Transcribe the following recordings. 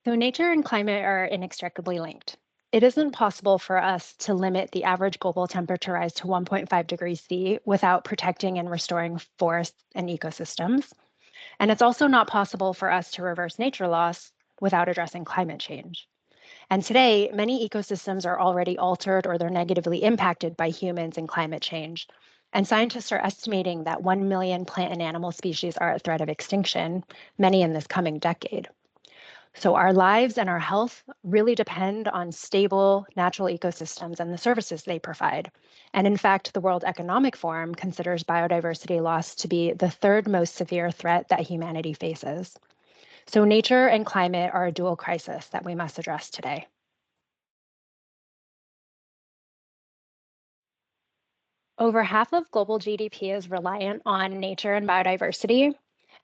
So, nature and climate are inextricably linked. It isn't possible for us to limit the average global temperature rise to 1.5 degrees C without protecting and restoring forests and ecosystems. And it's also not possible for us to reverse nature loss without addressing climate change. And today, many ecosystems are already altered or they're negatively impacted by humans and climate change. And scientists are estimating that 1 million plant and animal species are at threat of extinction, many in this coming decade. So our lives and our health really depend on stable natural ecosystems and the services they provide. And in fact, the World Economic Forum considers biodiversity loss to be the third most severe threat that humanity faces. So nature and climate are a dual crisis that we must address today. Over half of global GDP is reliant on nature and biodiversity,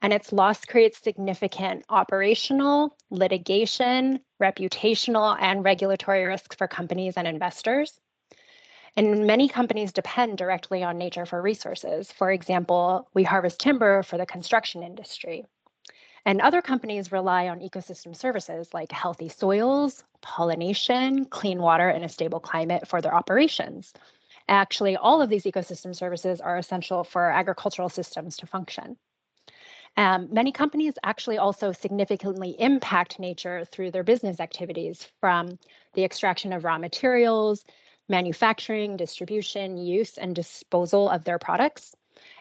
and its loss creates significant operational, litigation, reputational, and regulatory risks for companies and investors. And many companies depend directly on nature for resources. For example, we harvest timber for the construction industry. And other companies rely on ecosystem services like healthy soils, pollination, clean water, and a stable climate for their operations. Actually, all of these ecosystem services are essential for agricultural systems to function. Many companies actually also significantly impact nature through their business activities, from the extraction of raw materials, manufacturing, distribution, use, and disposal of their products.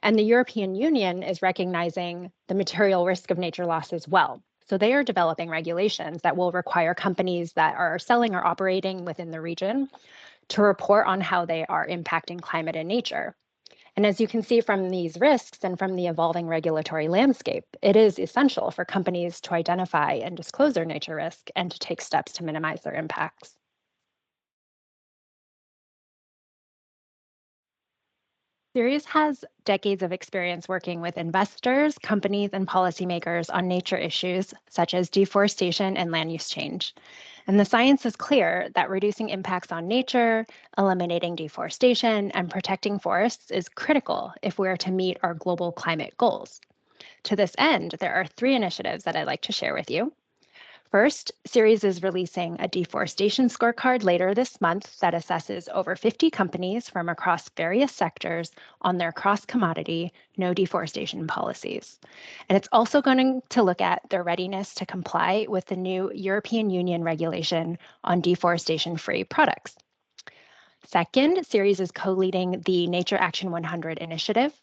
And the European Union is recognizing the material risk of nature loss as well. So they are developing regulations that will require companies that are selling or operating within the region to report on how they are impacting climate and nature. And as you can see from these risks and from the evolving regulatory landscape, it is essential for companies to identify and disclose their nature risk and to take steps to minimize their impacts. Ceres has decades of experience working with investors, companies, and policymakers on nature issues such as deforestation and land use change. And the science is clear that reducing impacts on nature, eliminating deforestation, and protecting forests is critical if we are to meet our global climate goals. To this end, there are three initiatives that I'd like to share with you. First, Ceres is releasing a deforestation scorecard later this month that assesses over 50 companies from across various sectors on their cross commodity no deforestation policies. And it's also going to look at their readiness to comply with the new European Union regulation on deforestation free products. Second, Ceres is co leading the Nature Action 100 initiative.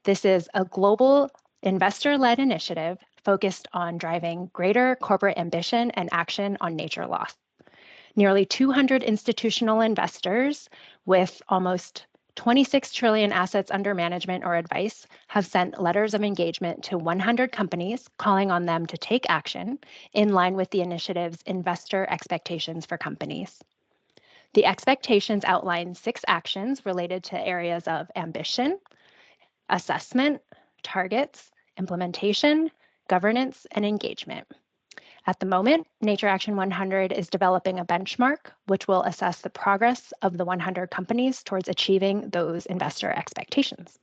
This is a global investor led initiative focused on driving greater corporate ambition and action on nature loss. Nearly 200 institutional investors with almost 26 trillion assets under management or advice have sent letters of engagement to 100 companies calling on them to take action in line with the initiative's investor expectations for companies. The expectations outline 6 actions related to areas of ambition, assessment, targets, implementation, governance, and engagement. At the moment, Nature Action 100 is developing a benchmark which will assess the progress of the 100 companies towards achieving those investor expectations.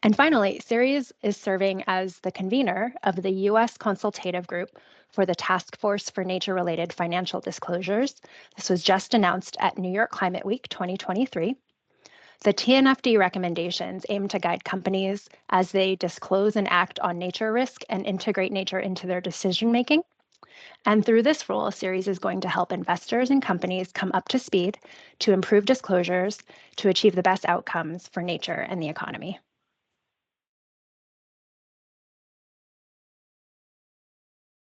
And finally, Ceres is serving as the convener of the U.S. consultative group for the Task Force for Nature-Related Financial Disclosures. This was just announced at New York Climate Week 2023. The TNFD recommendations aim to guide companies as they disclose and act on nature risk and integrate nature into their decision making. And through this rule, Ceres is going to help investors and companies come up to speed to improve disclosures to achieve the best outcomes for nature and the economy.